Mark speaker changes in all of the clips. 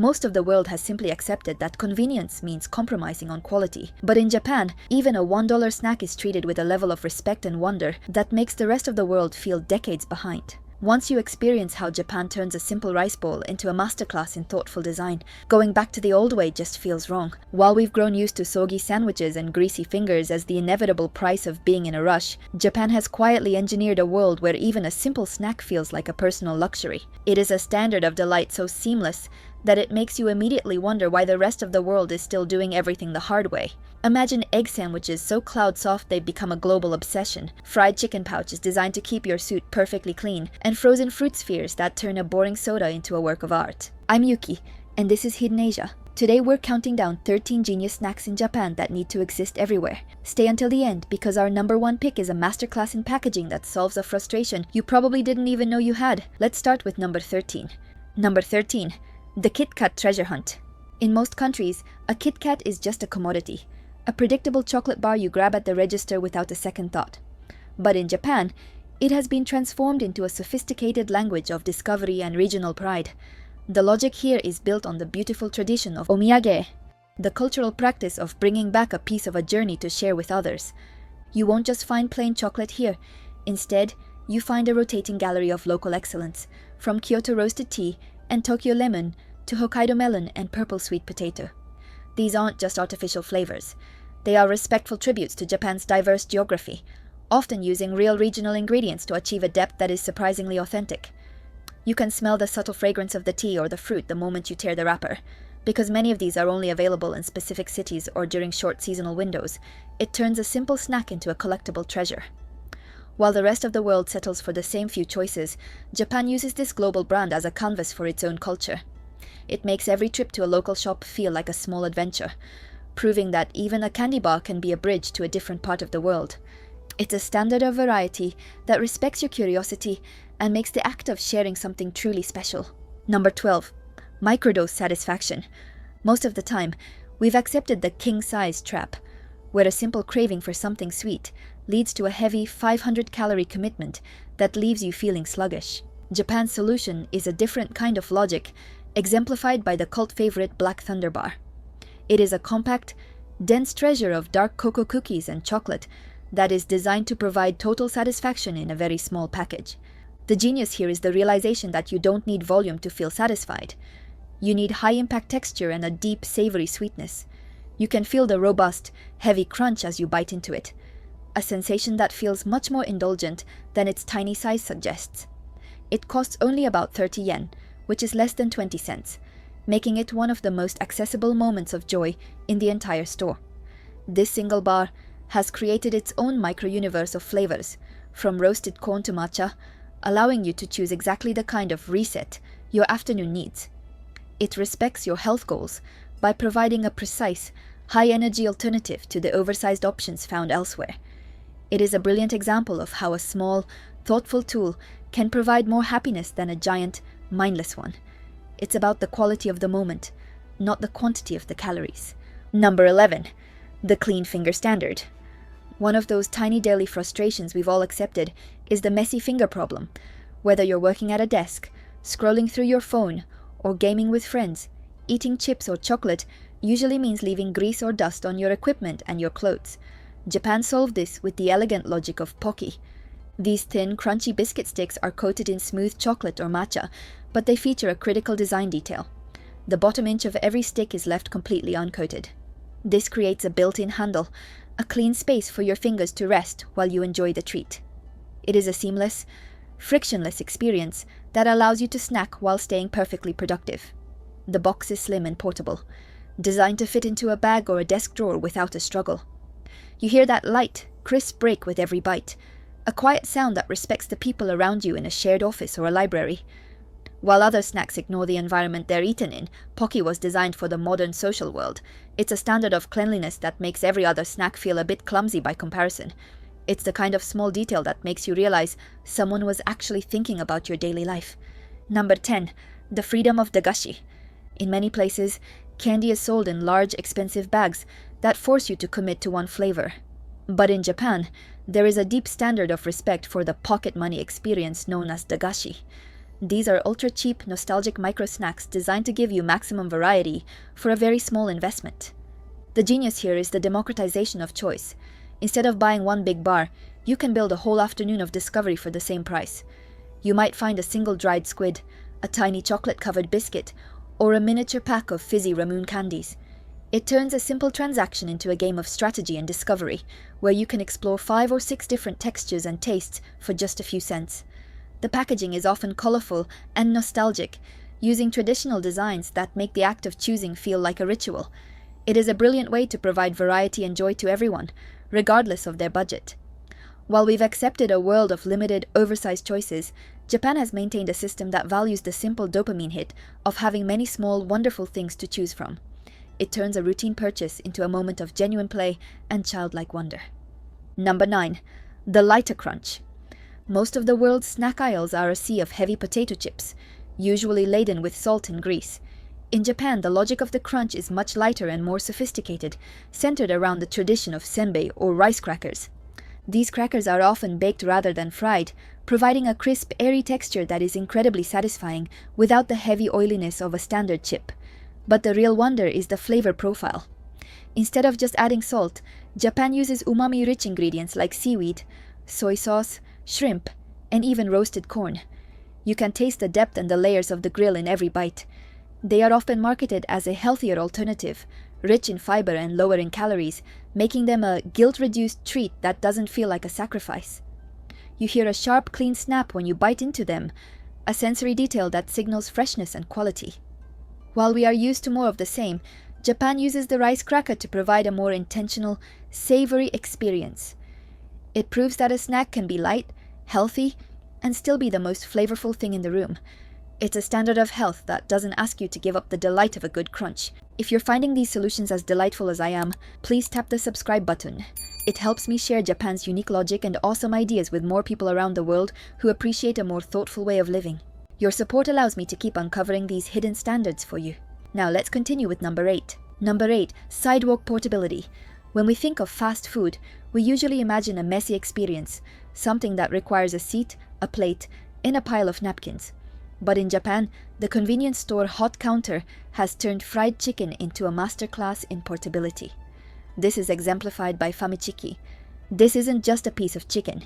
Speaker 1: Most of the world has simply accepted that convenience means compromising on quality. But in Japan, even a $1 snack is treated with a level of respect and wonder that makes the rest of the world feel decades behind. Once you experience how Japan turns a simple rice bowl into a masterclass in thoughtful design, going back to the old way just feels wrong. While we've grown used to soggy sandwiches and greasy fingers as the inevitable price of being in a rush, Japan has quietly engineered a world where even a simple snack feels like a personal luxury. It is a standard of delight so seamless that it makes you immediately wonder why the rest of the world is still doing everything the hard way. Imagine egg sandwiches so cloud soft they've become a global obsession, fried chicken pouches designed to keep your suit perfectly clean, and frozen fruit spheres that turn a boring soda into a work of art. I'm Yuki, and this is Hidden Asia. Today we're counting down 13 genius snacks in Japan that need to exist everywhere. Stay until the end because our number one pick is a masterclass in packaging that solves a frustration you probably didn't even know you had. Let's start with number 13. Number 13. The Kit Kat treasure hunt. In most countries, a Kit Kat is just a commodity, a predictable chocolate bar you grab at the register without a second thought. But in Japan, it has been transformed into a sophisticated language of discovery and regional pride. The logic here is built on the beautiful tradition of omiyage, the cultural practice of bringing back a piece of a journey to share with others. You won't just find plain chocolate here. Instead, you find a rotating gallery of local excellence, from Kyoto roasted tea and Tokyo lemon to Hokkaido melon and purple sweet potato. These aren't just artificial flavors. They are respectful tributes to Japan's diverse geography, often using real regional ingredients to achieve a depth that is surprisingly authentic. You can smell the subtle fragrance of the tea or the fruit the moment you tear the wrapper. Because many of these are only available in specific cities or during short seasonal windows, it turns a simple snack into a collectible treasure. While the rest of the world settles for the same few choices, Japan uses this global brand as a canvas for its own culture. It makes every trip to a local shop feel like a small adventure, proving that even a candy bar can be a bridge to a different part of the world. It's a standard of variety that respects your curiosity and makes the act of sharing something truly special. Number 12. Microdose satisfaction. Most of the time, we've accepted the king-size trap, where a simple craving for something sweet leads to a heavy 500-calorie commitment that leaves you feeling sluggish. Japan's solution is a different kind of logic, exemplified by the cult favorite Black Thunder bar. It is a compact, dense treasure of dark cocoa cookies and chocolate that is designed to provide total satisfaction in a very small package. The genius here is the realization that you don't need volume to feel satisfied. You need high-impact texture and a deep, savory sweetness. You can feel the robust, heavy crunch as you bite into it, a sensation that feels much more indulgent than its tiny size suggests. It costs only about 30 yen, which is less than 20 cents, making it one of the most accessible moments of joy in the entire store. This single bar has created its own micro-universe of flavors, from roasted corn to matcha, allowing you to choose exactly the kind of reset your afternoon needs. It respects your health goals by providing a precise, high-energy alternative to the oversized options found elsewhere. It is a brilliant example of how a small, thoughtful tool can provide more happiness than a giant, mindless one. It's about the quality of the moment, not the quantity of the calories. Number 11. The clean finger standard. One of those tiny daily frustrations we've all accepted is the messy finger problem. Whether you're working at a desk, scrolling through your phone, or gaming with friends, eating chips or chocolate usually means leaving grease or dust on your equipment and your clothes. Japan solved this with the elegant logic of Pocky. These thin, crunchy biscuit sticks are coated in smooth chocolate or matcha, but they feature a critical design detail. The bottom inch of every stick is left completely uncoated. This creates a built-in handle, a clean space for your fingers to rest while you enjoy the treat. It is a seamless, frictionless experience that allows you to snack while staying perfectly productive. The box is slim and portable, designed to fit into a bag or a desk drawer without a struggle. You hear that light, crisp break with every bite, a quiet sound that respects the people around you in a shared office or a library. While other snacks ignore the environment they're eaten in, Pocky was designed for the modern social world. It's a standard of cleanliness that makes every other snack feel a bit clumsy by comparison. It's the kind of small detail that makes you realize someone was actually thinking about your daily life. Number 10. The Freedom of Dagashi. In many places, candy is sold in large, expensive bags that force you to commit to one flavor. But in Japan, there is a deep standard of respect for the pocket money experience known as dagashi. These are ultra-cheap, nostalgic micro-snacks designed to give you maximum variety for a very small investment. The genius here is the democratization of choice. Instead of buying one big bar, you can build a whole afternoon of discovery for the same price. You might find a single dried squid, a tiny chocolate-covered biscuit, or a miniature pack of fizzy Ramoon candies. It turns a simple transaction into a game of strategy and discovery, where you can explore 5 or 6 different textures and tastes for just a few cents. The packaging is often colorful and nostalgic, using traditional designs that make the act of choosing feel like a ritual. It is a brilliant way to provide variety and joy to everyone, regardless of their budget. While we've accepted a world of limited, oversized choices, Japan has maintained a system that values the simple dopamine hit of having many small, wonderful things to choose from. It turns a routine purchase into a moment of genuine play and childlike wonder. Number 9. The lighter crunch. Most of the world's snack aisles are a sea of heavy potato chips, usually laden with salt and grease. In Japan, the logic of the crunch is much lighter and more sophisticated, centered around the tradition of senbei or rice crackers. These crackers are often baked rather than fried, providing a crisp, airy texture that is incredibly satisfying without the heavy oiliness of a standard chip. But the real wonder is the flavor profile. Instead of just adding salt, Japan uses umami-rich ingredients like seaweed, soy sauce, shrimp, and even roasted corn. You can taste the depth and the layers of the grill in every bite. They are often marketed as a healthier alternative, rich in fiber and lower in calories, making them a guilt-reduced treat that doesn't feel like a sacrifice. You hear a sharp, clean snap when you bite into them, a sensory detail that signals freshness and quality. While we are used to more of the same, Japan uses the rice cracker to provide a more intentional, savory experience. It proves that a snack can be light, healthy, and still be the most flavorful thing in the room. It's a standard of health that doesn't ask you to give up the delight of a good crunch. If you're finding these solutions as delightful as I am, please tap the subscribe button. It helps me share Japan's unique logic and awesome ideas with more people around the world who appreciate a more thoughtful way of living. Your support allows me to keep uncovering these hidden standards for you. Now let's continue with number 8. Number 8. Sidewalk portability. When we think of fast food, we usually imagine a messy experience, something that requires a seat, a plate, and a pile of napkins. But in Japan, the convenience store hot counter has turned fried chicken into a masterclass in portability. This is exemplified by Famichiki. This isn't just a piece of chicken.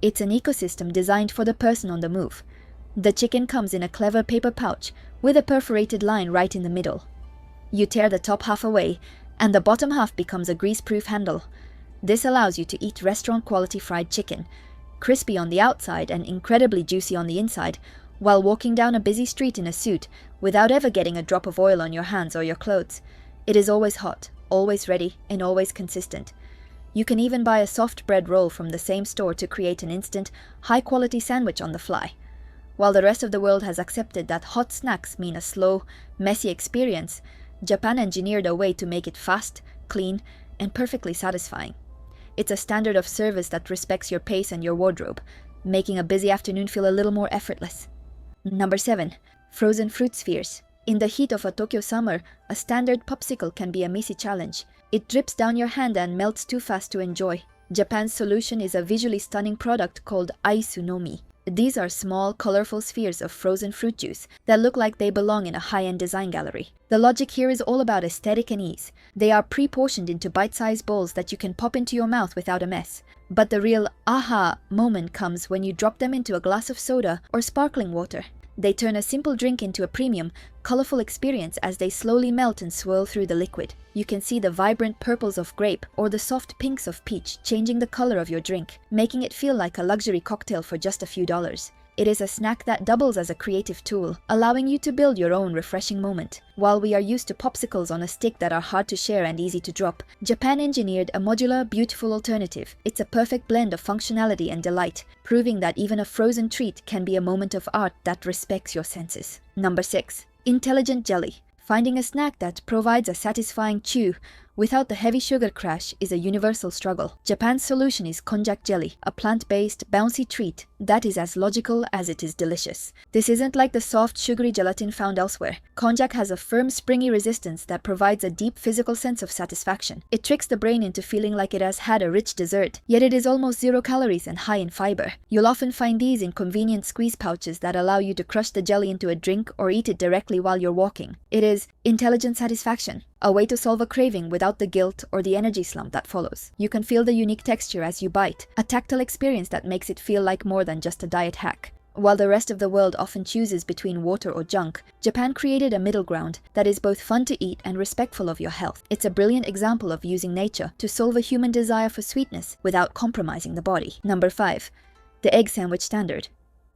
Speaker 1: It's an ecosystem designed for the person on the move. The chicken comes in a clever paper pouch with a perforated line right in the middle. You tear the top half away, and the bottom half becomes a grease-proof handle. This allows you to eat restaurant-quality fried chicken, crispy on the outside and incredibly juicy on the inside, while walking down a busy street in a suit without ever getting a drop of oil on your hands or your clothes. It is always hot, always ready, and always consistent. You can even buy a soft bread roll from the same store to create an instant, high-quality sandwich on the fly. While the rest of the world has accepted that hot snacks mean a slow, messy experience, Japan engineered a way to make it fast, clean, and perfectly satisfying. It's a standard of service that respects your pace and your wardrobe, making a busy afternoon feel a little more effortless. Number 7. Frozen fruit spheres. In the heat of a Tokyo summer, a standard popsicle can be a messy challenge. It drips down your hand and melts too fast to enjoy. Japan's solution is a visually stunning product called Aisu no Mi. These are small, colorful spheres of frozen fruit juice that look like they belong in a high-end design gallery. The logic here is all about aesthetic and ease. They are pre-portioned into bite-sized bowls that you can pop into your mouth without a mess. But the real aha moment comes when you drop them into a glass of soda or sparkling water. They turn a simple drink into a premium, colorful experience as they slowly melt and swirl through the liquid. You can see the vibrant purples of grape or the soft pinks of peach changing the color of your drink, making it feel like a luxury cocktail for just a few dollars. It is a snack that doubles as a creative tool, allowing you to build your own refreshing moment. While we are used to popsicles on a stick that are hard to share and easy to drop, Japan engineered a modular, beautiful alternative. It's a perfect blend of functionality and delight, proving that even a frozen treat can be a moment of art that respects your senses. Number 6. Intelligent jelly. Finding a snack that provides a satisfying chew without the heavy sugar crash is a universal struggle. Japan's solution is Konjac jelly, a plant-based, bouncy treat that is as logical as it is delicious. This isn't like the soft, sugary gelatin found elsewhere. Konjac has a firm, springy resistance that provides a deep physical sense of satisfaction. It tricks the brain into feeling like it has had a rich dessert, yet it is almost 0 calories and high in fiber. You'll often find these in convenient squeeze pouches that allow you to crush the jelly into a drink or eat it directly while you're walking. It is intelligent satisfaction, a way to solve a craving without the guilt or the energy slump that follows. You can feel the unique texture as you bite, a tactile experience that makes it feel like more than just a diet hack. While the rest of the world often chooses between water or junk, Japan created a middle ground that is both fun to eat and respectful of your health. It's a brilliant example of using nature to solve a human desire for sweetness without compromising the body. Number 5. The egg sandwich standard.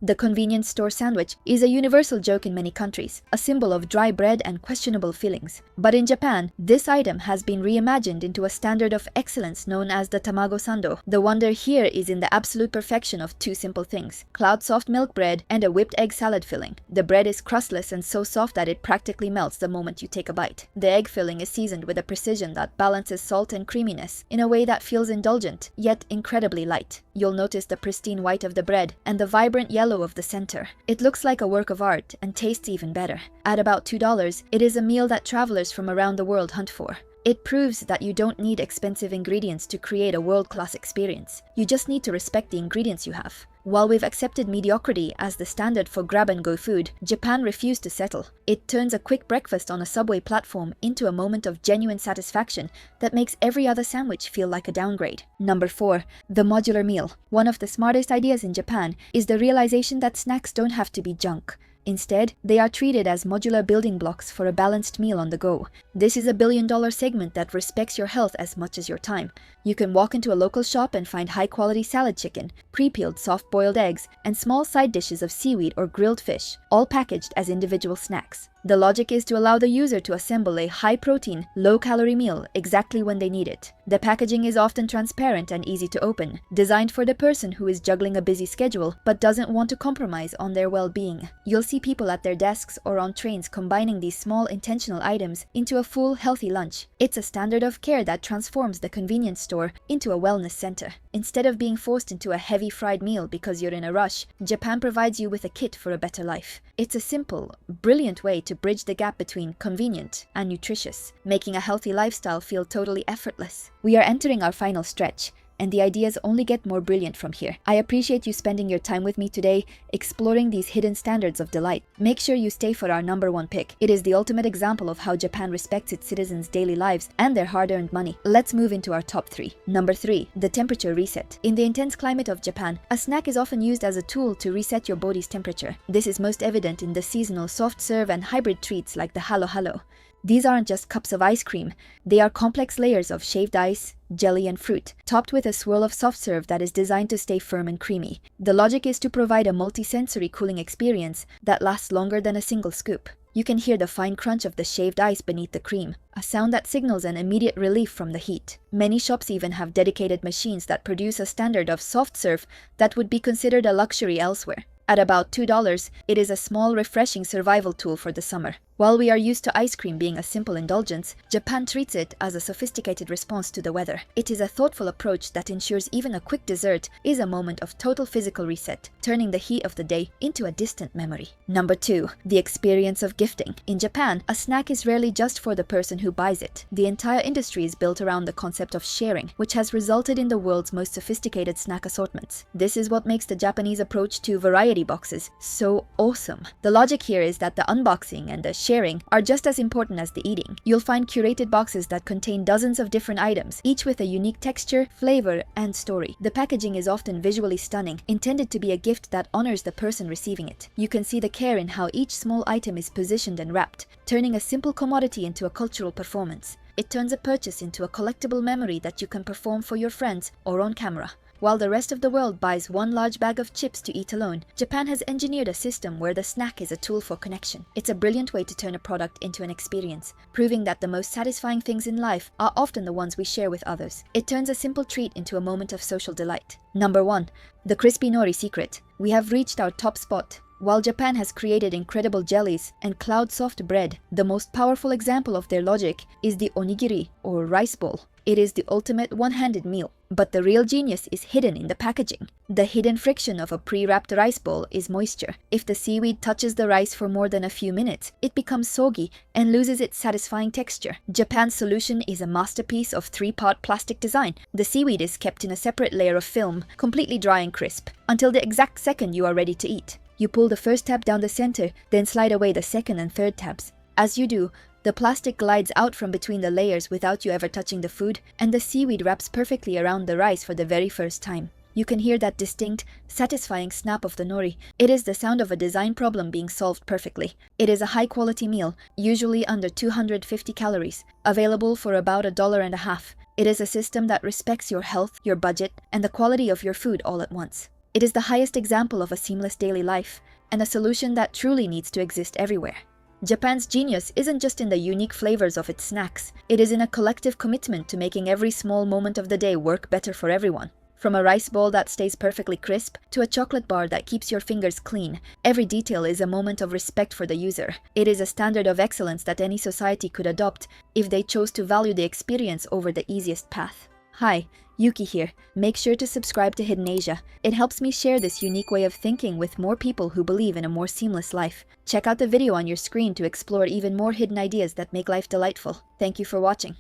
Speaker 1: The convenience store sandwich is a universal joke in many countries, a symbol of dry bread and questionable fillings. But in Japan, this item has been reimagined into a standard of excellence known as the tamago sando. The wonder here is in the absolute perfection of 2 simple things: cloud-soft milk bread and a whipped egg salad filling. The bread is crustless and so soft that it practically melts the moment you take a bite. The egg filling is seasoned with a precision that balances salt and creaminess in a way that feels indulgent, yet incredibly light. You'll notice the pristine white of the bread and the vibrant yellow of the center. It looks like a work of art and tastes even better. At about $2, it is a meal that travelers from around the world hunt for. It proves that you don't need expensive ingredients to create a world-class experience. You just need to respect the ingredients you have. While we've accepted mediocrity as the standard for grab-and-go food, Japan refused to settle. It turns a quick breakfast on a subway platform into a moment of genuine satisfaction that makes every other sandwich feel like a downgrade. Number 4. The modular meal. One of the smartest ideas in Japan is the realization that snacks don't have to be junk. Instead, they are treated as modular building blocks for a balanced meal on the go. This is a billion-dollar segment that respects your health as much as your time. You can walk into a local shop and find high-quality salad chicken, pre-peeled soft-boiled eggs, and small side dishes of seaweed or grilled fish, all packaged as individual snacks. The logic is to allow the user to assemble a high-protein, low-calorie meal exactly when they need it. The packaging is often transparent and easy to open, designed for the person who is juggling a busy schedule but doesn't want to compromise on their well-being. You'll see people at their desks or on trains combining these small intentional items into a full, healthy lunch. It's a standard of care that transforms the convenience store into a wellness center. Instead of being forced into a heavy fried meal because you're in a rush, Japan provides you with a kit for a better life. It's a simple, brilliant way to bridge the gap between convenient and nutritious, making a healthy lifestyle feel totally effortless. We are entering our final stretch, and the ideas only get more brilliant from here. I appreciate you spending your time with me today, exploring these hidden standards of delight. Make sure you stay for our number 1 pick. It is the ultimate example of how Japan respects its citizens' daily lives and their hard-earned money. Let's move into our top 3. Number 3. The temperature reset. In the intense climate of Japan, a snack is often used as a tool to reset your body's temperature. This is most evident in the seasonal soft-serve and hybrid treats like the Halohalo. These aren't just cups of ice cream, they are complex layers of shaved ice, jelly and fruit, topped with a swirl of soft serve that is designed to stay firm and creamy. The logic is to provide a multi-sensory cooling experience that lasts longer than a single scoop. You can hear the fine crunch of the shaved ice beneath the cream, a sound that signals an immediate relief from the heat. Many shops even have dedicated machines that produce a standard of soft serve that would be considered a luxury elsewhere. At about $2, it is a small, refreshing survival tool for the summer. While we are used to ice cream being a simple indulgence, Japan treats it as a sophisticated response to the weather. It is a thoughtful approach that ensures even a quick dessert is a moment of total physical reset, turning the heat of the day into a distant memory. Number 2. The experience of gifting. In Japan, a snack is rarely just for the person who buys it. The entire industry is built around the concept of sharing, which has resulted in the world's most sophisticated snack assortments. This is what makes the Japanese approach to variety boxes so awesome. The logic here is that the unboxing and the sharing are just as important as the eating. You'll find curated boxes that contain dozens of different items, each with a unique texture, flavor, and story. The packaging is often visually stunning, intended to be a gift that honors the person receiving it. You can see the care in how each small item is positioned and wrapped, turning a simple commodity into a cultural performance. It turns a purchase into a collectible memory that you can perform for your friends or on camera. While the rest of the world buys one large bag of chips to eat alone, Japan has engineered a system where the snack is a tool for connection. It's a brilliant way to turn a product into an experience, proving that the most satisfying things in life are often the ones we share with others. It turns a simple treat into a moment of social delight. Number 1. The crispy nori secret. We have reached our top spot. While Japan has created incredible jellies and cloud-soft bread, the most powerful example of their logic is the onigiri, or rice bowl. It is the ultimate one-handed meal, but the real genius is hidden in the packaging. The hidden friction of a pre-wrapped rice bowl is moisture. If the seaweed touches the rice for more than a few minutes, it becomes soggy and loses its satisfying texture. Japan's solution is a masterpiece of three-part plastic design. The seaweed is kept in a separate layer of film, completely dry and crisp, until the exact second you are ready to eat. You pull the first tab down the center, then slide away the second and third tabs. As you do, the plastic glides out from between the layers without you ever touching the food, and the seaweed wraps perfectly around the rice for the very first time. You can hear that distinct, satisfying snap of the nori. It is the sound of a design problem being solved perfectly. It is a high-quality meal, usually under 250 calories, available for about $1.50. It is a system that respects your health, your budget, and the quality of your food all at once. It is the highest example of a seamless daily life, and a solution that truly needs to exist everywhere. Japan's genius isn't just in the unique flavors of its snacks, it is in a collective commitment to making every small moment of the day work better for everyone. From a rice bowl that stays perfectly crisp to a chocolate bar that keeps your fingers clean, every detail is a moment of respect for the user. It is a standard of excellence that any society could adopt if they chose to value the experience over the easiest path. Hi, Yuki here. Make sure to subscribe to Hidden Asia. It helps me share this unique way of thinking with more people who believe in a more seamless life. Check out the video on your screen to explore even more hidden ideas that make life delightful. Thank you for watching.